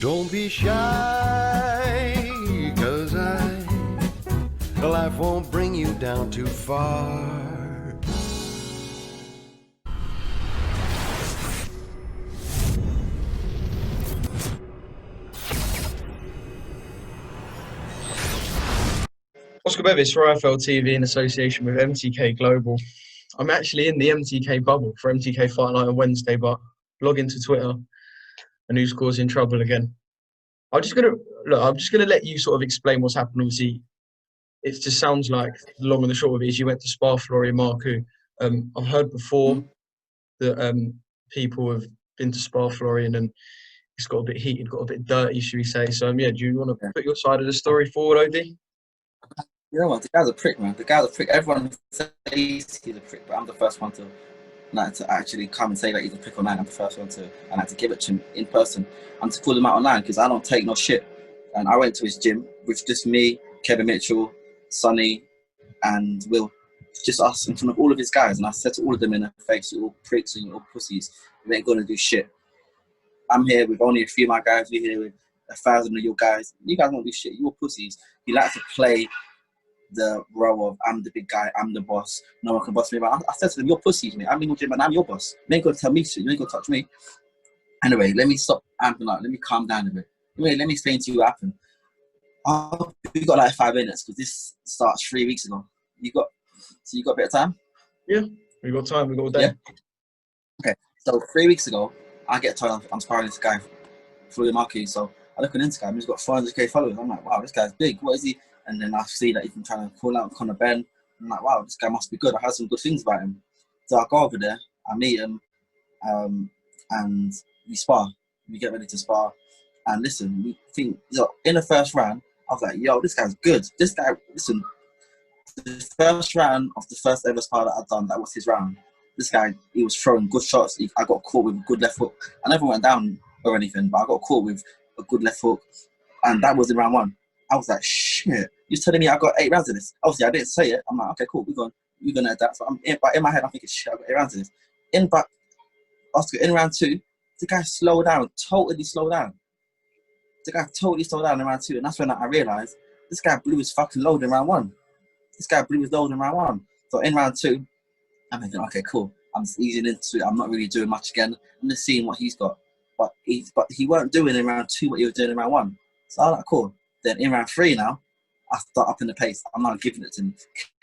Don't be shy, 'cause life won't bring you down too far. Oscar BEVIS for IFL TV in association with MTK Global. I'm actually in the MTK bubble for MTK Fight Night on Wednesday, but log into Twitter and who's causing trouble again. I'm just gonna let you sort of explain what's happened. Obviously, it just sounds like the long and the short of it is you went to spar Florian Marku. I've heard before that people have been to spar Florian and it's got a bit heated, got a bit dirty, should we say? So do you want to put your side of the story forward, Odie? You know what? The guy's a prick, man. The guy's a prick. Everyone says he's a prick, but I'm the first one to actually come and say that he's a prick online. I'm the first one to give it to him in person. I'm to call him out online because I don't take no shit. And I went to his gym with just me, Kevin Mitchell, Sonny, and Will. Just us in front of all of his guys. And I said to all of them in their face, "You all pricks and you all pussies. You ain't gonna do shit. I'm here with only a few of my guys. We're here with 1,000 of your guys. You guys won't do shit. You're pussies. You like to play the role of I'm the big guy, I'm the boss, no one can boss me. But I said to them, you're pussies, mate. I'm in your gym and I'm your boss. You ain't gonna tell me shit, you ain't gonna touch me. Anyway, let me stop amping up, let me calm down a bit. Anyway, let me explain to you what happened. We got like 5 minutes because this starts 3 weeks ago. You got a bit of time? Yeah, we got time, we got a day. Yeah? Okay, so 3 weeks ago, I get told I'm sparring this guy, Florian Marku. So I look on Instagram, he's got 400k followers. I'm like, wow, this guy's big. What is he? And then I see that he's been trying to call out Conor Benn. I'm like, wow, this guy must be good. I heard some good things about him. So I go over there, I meet him, and we spar. We get ready to spar. And listen, we think, in the first round, I was like, yo, this guy's good. This guy, listen, the first round of the first ever spar that I'd done, that was his round. This guy, he was throwing good shots. I got caught with a good left hook. I never went down or anything, but I got caught with a good left hook. And that was in round 1. I was like, shit, you're telling me I got 8 rounds of this? Obviously, I didn't say it. I'm like, okay, cool, we're gonna adapt. So but in my head, I'm thinking, shit, I got 8 rounds of this. In round 2, the guy slowed down, totally slowed down. The guy totally slowed down in round 2, and that's when I realized this guy blew his fucking load in round 1. This guy blew his load in round 1. So in round 2, I'm thinking, okay, cool. I'm just easing into it. I'm not really doing much again. I'm just seeing what he's got. But he weren't doing in round 2 what he was doing in round 1. So I'm like, cool. Then in round 3 now, I start upping the pace. I'm now giving it to him,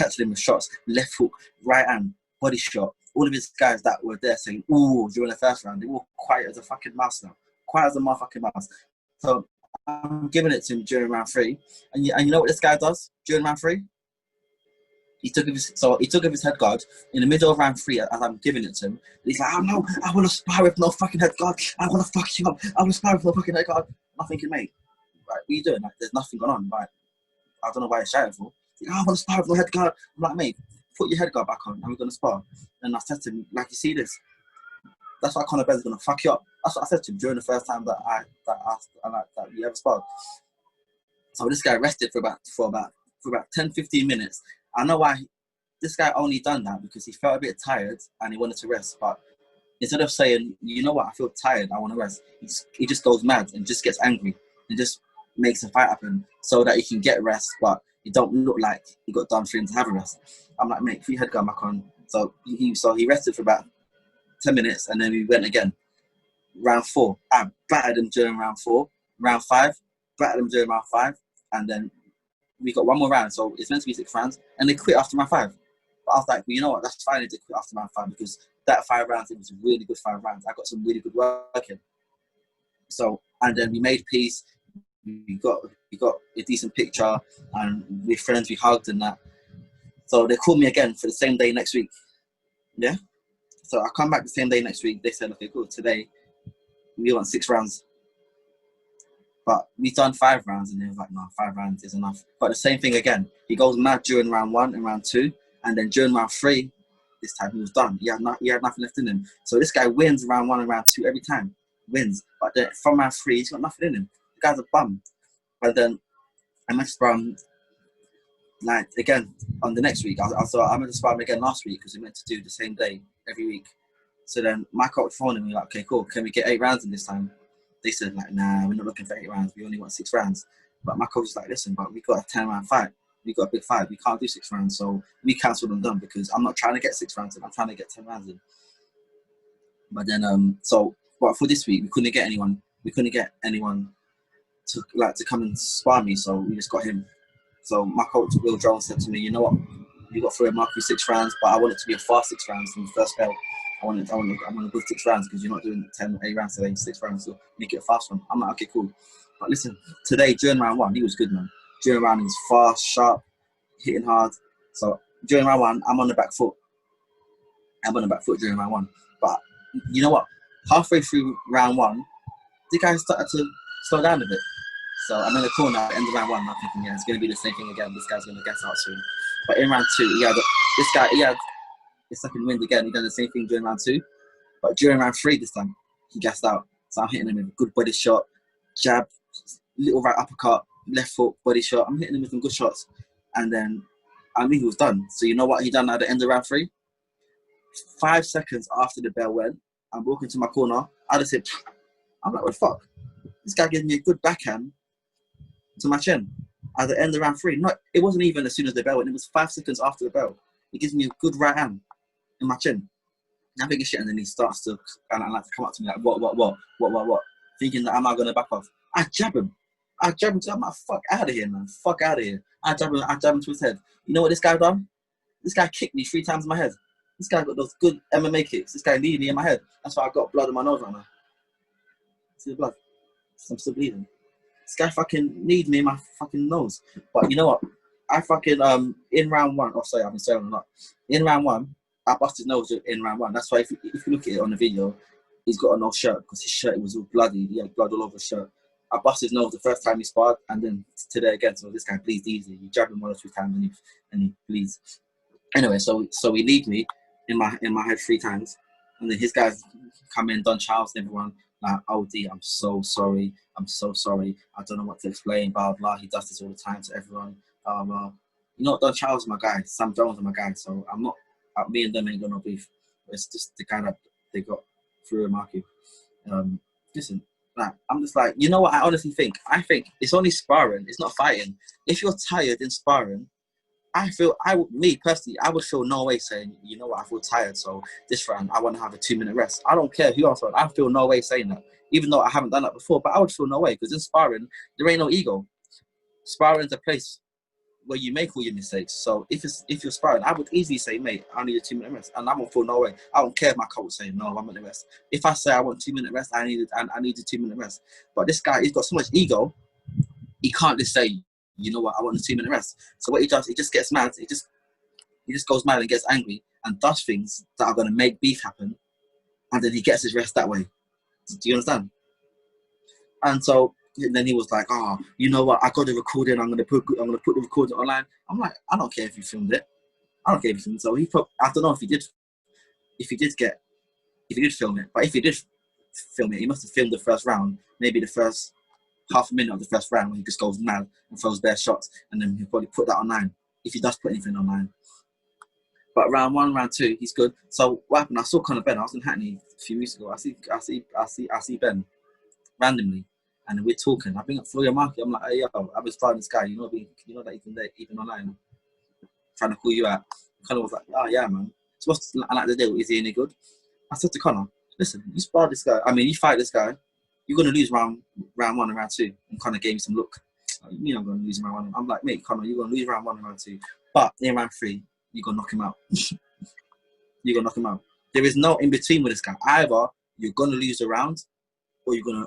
catching him with shots, left hook, right hand, body shot. All of his guys that were there saying, ooh, during the first round, they were quiet as a fucking mouse now. Quiet as a motherfucking mouse. So I'm giving it to him during round 3. And you know what this guy does during round 3? He took off his head guard in the middle of round 3 as I'm giving it to him. He's like, oh no, I want to spar with no fucking head guard. I want to fuck you up. I want to spar with no fucking head guard. I'm thinking, mate, right, what are you doing? Like, there's nothing going on. Right? I don't know why you're shouting for. He's like, I want to spar with no head guard. I'm like, mate, put your head guard back on and we're going to spar. And I said to him, like, you see this? That's why Conor Benn's going to fuck you up. That's what I said to him during the first time that we ever sparred. So this guy rested for about 10, 15 minutes. I know why this guy only done that, because he felt a bit tired and he wanted to rest. But instead of saying, you know what, I feel tired, I want to rest, he just goes mad and just gets angry and just makes a fight happen so that he can get rest, but he don't look like he got done for him to have a rest. I'm like, mate, put your head guard back on. So he rested for about 10 minutes and then we went again. Round 4, I battered him during round 4. Round 5, battered him during round 5, and then we got one more round, so it's meant to be 6 rounds, and they quit after round 5. But I was like, well, you know what, that's fine, they did quit after round 5, because that 5 rounds, it was a really good 5 rounds. I got some really good work in. So, and then we made peace, we got a decent picture, and we're friends, we hugged and that. So they called me again for the same day next week. Yeah? So I come back the same day next week, they said, okay, cool, today we want 6 rounds. But we done 5 rounds, and they was like, no, 5 rounds is enough. But the same thing again. He goes mad during round 1 and round 2, and then during round 3, this time he was done. He had nothing left in him. So this guy wins round 1 and round 2 every time. Wins. But then from round 3, he's got nothing in him. The guy's a bum. But then I messaged him, like, again, on the next week. I meant to spar him again last week because we meant to do the same day every week. So then my coach phoned me like, okay, cool. Can we get 8 rounds in this time? they said like, nah, we're not looking for 8 rounds. We only want 6 rounds. But my coach was like, listen, but we got a 10-round fight. We got a big fight. We can't do 6 rounds. So we cancelled them done because I'm not trying to get 6 rounds in. I'm trying to get 10 rounds in. But then, but for this week, we couldn't get anyone. We couldn't get anyone to come and spar me. So we just got him. So my coach, Will Jones, said to me, you know what? You got Florian Marku 6 rounds, but I want it to be a fast 6 rounds from the first bell. I want a good 6 rounds because you're not doing 10 or 8 rounds today, 6 rounds. So make it a fast one. I'm like, okay, cool. But listen, today during round 1, he was good, man. During round, he was fast, sharp, hitting hard. So during round 1, I'm on the back foot. During round 1. But you know what? Halfway through round 1, the guy started to slow down a bit. So I'm in the corner at the end of round 1. I'm thinking, yeah, it's going to be the same thing again. This guy's going to gas out soon. But in round 2, he had his second wind again. He done the same thing during round 2. But during round 3 this time, he gassed out. So I'm hitting him with a good body shot, jab, little right uppercut, left hook, body shot. I'm hitting him with some good shots. And then I knew he was done. So you know what he done at the end of round 3? 5 seconds after the bell went, I'm walking to my corner. I just said, I'm like, what the fuck? This guy gave me a good backhand to my chin at the end of round 3. It wasn't even as soon as the bell went. It was 5 seconds after the bell. He gives me a good right hand in my chin. And I'm thinking shit, and then he starts to kind of like to come up to me like, what? Thinking that I'm not going to back off. I jab him. I'm like, fuck out of here, man. Fuck out of here. I jab him to his head. You know what this guy done? This guy kicked me 3 times in my head. This guy got those good MMA kicks. This guy kneed me in my head. That's why I got blood in my nose right now. See the blood? I'm still bleeding. This guy fucking kneed me in my fucking nose. But you know what? I fucking, in round 1, oh sorry, I've been saying a lot. In round 1, I busted his nose in round 1. That's why if you look at it on the video, he's got a no shirt because his shirt was all bloody. He had blood all over his shirt. I busted his nose the first time he sparred, and then today again. So this guy bleeds easy. You jab him 1 or 2 times and he bleeds. Anyway, so he lead me in my head 3 times, and then his guys come in, Don Charles and everyone like, oh D, I'm so sorry. I don't know what to explain. Blah blah. He does this all the time to everyone. You know, Don Charles is my guy. Sam Jones is my guy. So I'm not. Me and them ain't got no beef. It's just the guy that they got through Marku. Listen, like, I'm just like, you know what? I think it's only sparring. It's not fighting. If you're tired in sparring, me personally, I would feel no way saying, you know what? I feel tired, so this round I want to have a 2-minute rest. I don't care who else. I feel no way saying that, even though I haven't done that before. But I would feel no way because in sparring there ain't no ego. Sparring is a place where you make all your mistakes. So if you're sparring, I would easily say, mate, I need a 2-minute rest, and I won't feel no way. I don't care if my coach saying no, I'm gonna rest. If I say I want 2-minute rest, I need a 2-minute rest. But this guy, he's got so much ego, he can't just say, you know what, I want a 2-minute rest. So what he does, he just gets mad. He just goes mad and gets angry and does things that are gonna make beef happen, and then he gets his rest that way. Do you understand? And so. And then he was like, "Oh, you know what? I got the recording. I'm gonna put the recording online." I'm like, "I don't care if you filmed it. I don't care if you filmed it." So I don't know if he did film it, but if he did film it, he must have filmed the first round, maybe the first half a minute of the first round when he just goes mad and throws bare shots, and then he'll probably put that online if he does put anything online. But round 1, round 2, he's good. So what happened? I saw Conor Benn. I was in Hackney a few weeks ago. I see Benn randomly. And we're talking. I bring up Florian Marku. I'm like, hey, yo, I was following this guy. You know that even online, trying to call you out. Conor was like, oh yeah, man. So what's like the deal? Is he any good? I said to Conor, listen, you spar this guy. I mean, you fight this guy. You're gonna lose round 1 and round 2. And Conor gave me some look. You know, I'm gonna lose round 1. I'm like, mate, Conor, you're gonna lose round 1 and round 2. But in round 3, you're gonna knock him out. You're gonna knock him out. There is no in between with this guy. Either you're gonna lose the round, or you're gonna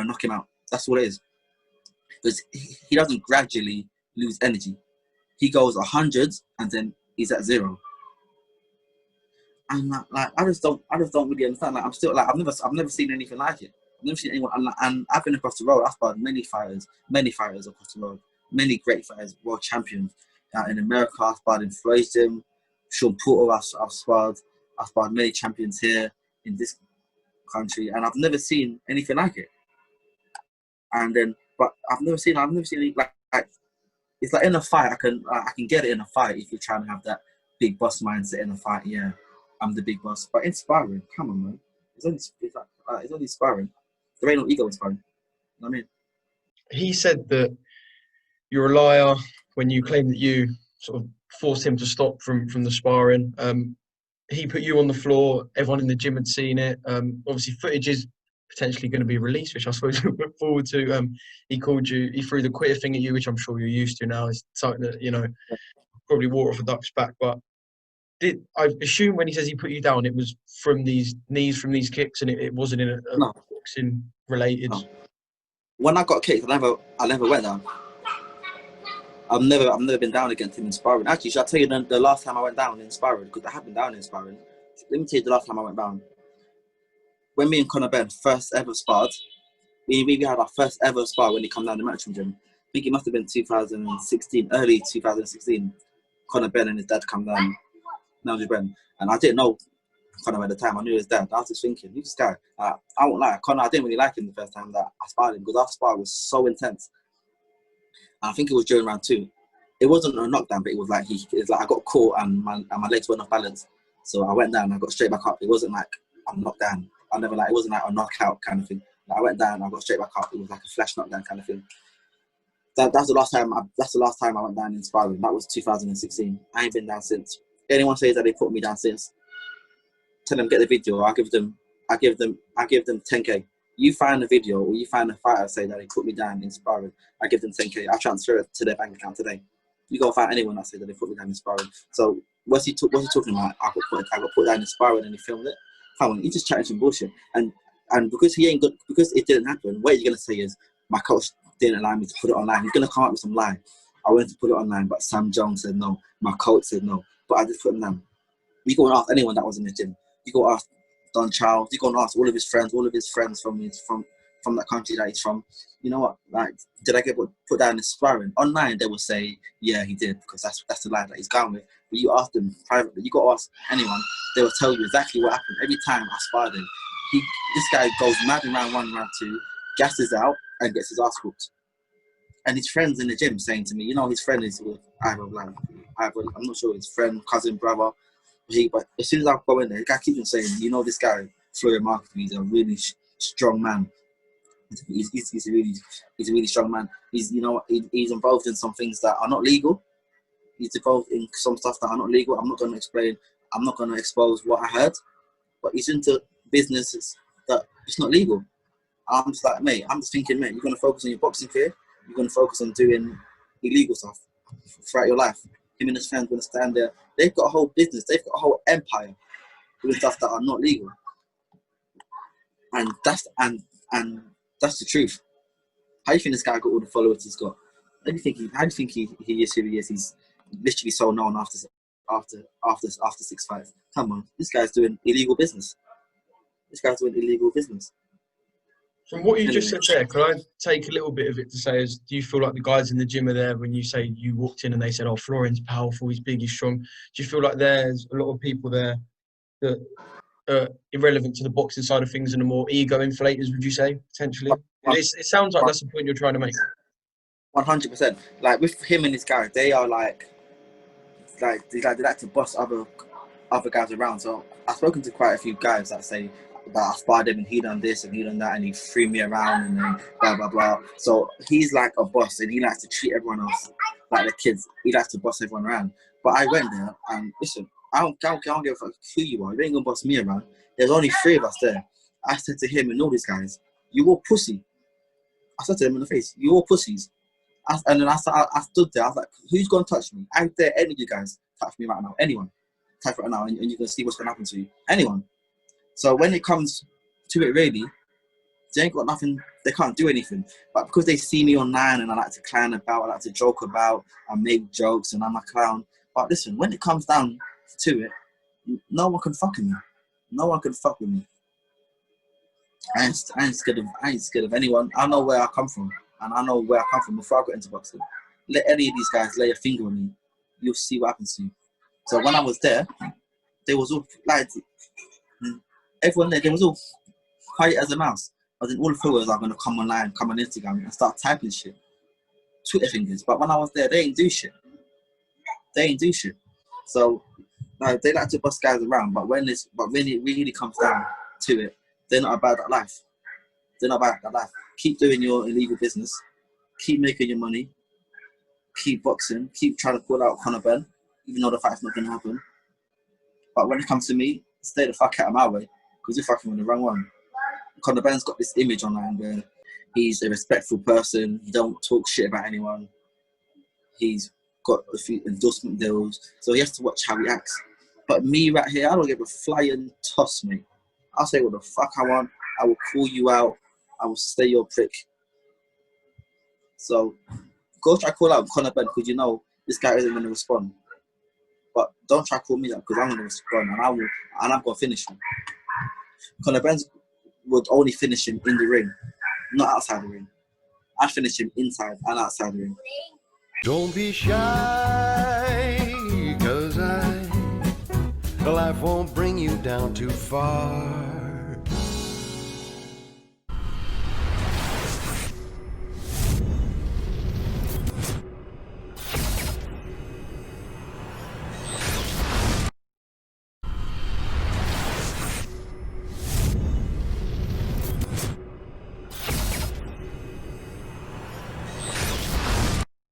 knock him out. That's what it is. Because he doesn't gradually lose energy. He goes 100 and then he's at 0. And like I just don't really understand. Like I'm still like I've never seen anything like it. I've never seen anyone. And I've been across the road. I've sparred many fighters across the road. Many great fighters, world champions. In America, I've sparred in Floyd's gym. Sean Porter, I've sparred many champions here in this country, and I've never seen anything like it. And then, but I've never seen any, like it's like in a fight, I can get it in a fight if you're trying to have that big boss mindset in a fight. Yeah, I'm the big boss. But in sparring, come on, man, it's only sparring. There ain't no ego in sparring. You know what I mean? He said that you're a liar when you claim that you sort of forced him to stop from the sparring. He put you on the floor. Everyone in the gym had seen it. Obviously, footage is potentially going to be released, which I suppose we look forward to. He called you. He threw the quitter thing at you, which I'm sure you're used to now. It's something that, you know, probably water off a duck's back. But I assume when he says he put you down, it was from these knees, from these kicks, and it wasn't in a No. boxing related. No. When I got kicked, I never went down. I've never been down against him in sparring. Actually, should I tell you the last time I went down in sparring? Because I have been down in sparring. Let me tell you the last time I went down. When me and Conor Benn first ever sparred, we had our first ever spar when he come down the matchroom gym. I think it must have been 2016, early 2016. Conor Benn and his dad come down. Now he's Benn. And I didn't know Conor at the time. I knew his dad. I was just thinking, who's this guy? I won't lie, Conor, I didn't really like him the first time that I sparred him because our spar was so intense. And I think it was during round 2. It wasn't a knockdown, but it was like I got caught and my legs weren't off balance. So I went down and I got straight back up. It wasn't like I'm knocked down. It wasn't like a knockout kind of thing. Like I went down and I got straight back up. It was like a flash knockdown kind of thing. That's the last time I went down in sparring. That was 2016. I ain't been down since. Anyone says that they put me down since, tell them get the video. I give them 10k. You find a video or you find a fighter say that they put me down in sparring, I give them 10k. I transfer it to their bank account today. You go find anyone that say that they put me down in sparring. So what's he talking about? I got put down in sparring and he filmed it. Come on, he just chatting some bullshit. And because he ain't good, because it didn't happen, what he's gonna say is my coach didn't allow me to put it online. He's gonna come up with some lie. I went to put it online, but Sam Jones said no. My coach said no. But I just put him down. You go and ask anyone that was in the gym. You go ask Don Charles. You go and ask all of his friends from that country that he's from. You know what? Like, did I get put down in sparring? Online, they will say, yeah, he did, because that's the lie that he's gone with. But you ask them privately. You go ask anyone. They will tell you exactly what happened. Every time I sparred him, this guy goes mad in round 1, round 2, gasses out, and gets his ass whooped. And his friends in the gym saying to me, you know, his friend is with either, I'm not sure, his friend, cousin, brother. But as soon as I go in there, the guy keeps on saying, you know, this guy, Florian Marku, he's a really strong man. He's a really strong man. He's involved in some things that are not legal. He's involved in some stuff that are not legal. I'm not going to expose what I heard, but he's into businesses that it's not legal. I'm just like, mate, I'm just thinking, mate, you're going to focus on your boxing career. You're going to focus on doing illegal stuff throughout your life. Him and his friends going to stand there. They've got a whole business. They've got a whole empire doing stuff that are not legal. And that's the truth. How do you think this guy got all the followers he's got? How do you think he is who he is? He's literally so known after 6 fights. Come on, this guy's doing illegal business. From what you just said there, could I take a little bit of it to say, do you feel like the guys in the gym are there when you say you walked in and they said, oh, Florian's powerful, he's big, he's strong? Do you feel like there's a lot of people there that are irrelevant to the boxing side of things and are more ego inflators, would you say, potentially? It sounds like that's the point you're trying to make. 100%. Like with him and his guy, they are they like to bust other guys around. So I've spoken to quite a few guys that say that I sparred him and he done this and he done that and he threw me around and then blah blah blah. So he's like a boss and he likes to treat everyone else like the kids. He likes to boss everyone around. But I went there and listen, I don't give a fuck who you are. You ain't gonna boss me around. There's only 3 of us there. I said to him and all these guys, you all pussy. I said to him in the face, you all pussies. And then I stood there. I was like, who's going to touch me? I dare any of you guys touch me right now. Anyone. Type it right now and you can see what's going to happen to you. Anyone. So when it comes to it, really, they ain't got nothing. They can't do anything. But because they see me online and I like to clown about, I like to joke about, I make jokes and I'm a clown. But listen, when it comes down to it, no one can fuck with me. No one can fuck with me. I ain't scared of anyone. I know where I come from. And I know where I come from before I got into boxing. Let any of these guys lay a finger on me, you'll see what happens to you. So when I was there, they was all like, everyone there, they was all quiet as a mouse. But then all the followers are going to come online, come on Instagram and start typing shit. Twitter fingers. But when I was there, they ain't do shit. So they like to bust guys around, but when it really comes down to it, they're not about that life. They're not about that life. Keep doing your illegal business. Keep making your money. Keep boxing. Keep trying to call out Conor Benn, even though the fight's not going to happen. But when it comes to me, stay the fuck out of my way, because you're fucking with the wrong one. Conor Benn's got this image online where he's a respectful person. He don't talk shit about anyone. He's got a few endorsement deals, so he has to watch how he acts. But me right here, I don't give a flying toss, mate. I'll say what the fuck I want. I will call you out. I will stay your prick. So go try to call out Conor Benn, because you know this guy isn't going to respond. But don't try to call me out, because I'm going to respond, and I'm going to finish him. Conor Benn would only finish him in the ring, not outside the ring. I'd finish him inside and outside the ring. Don't be shy, 'cause life won't bring you down too far.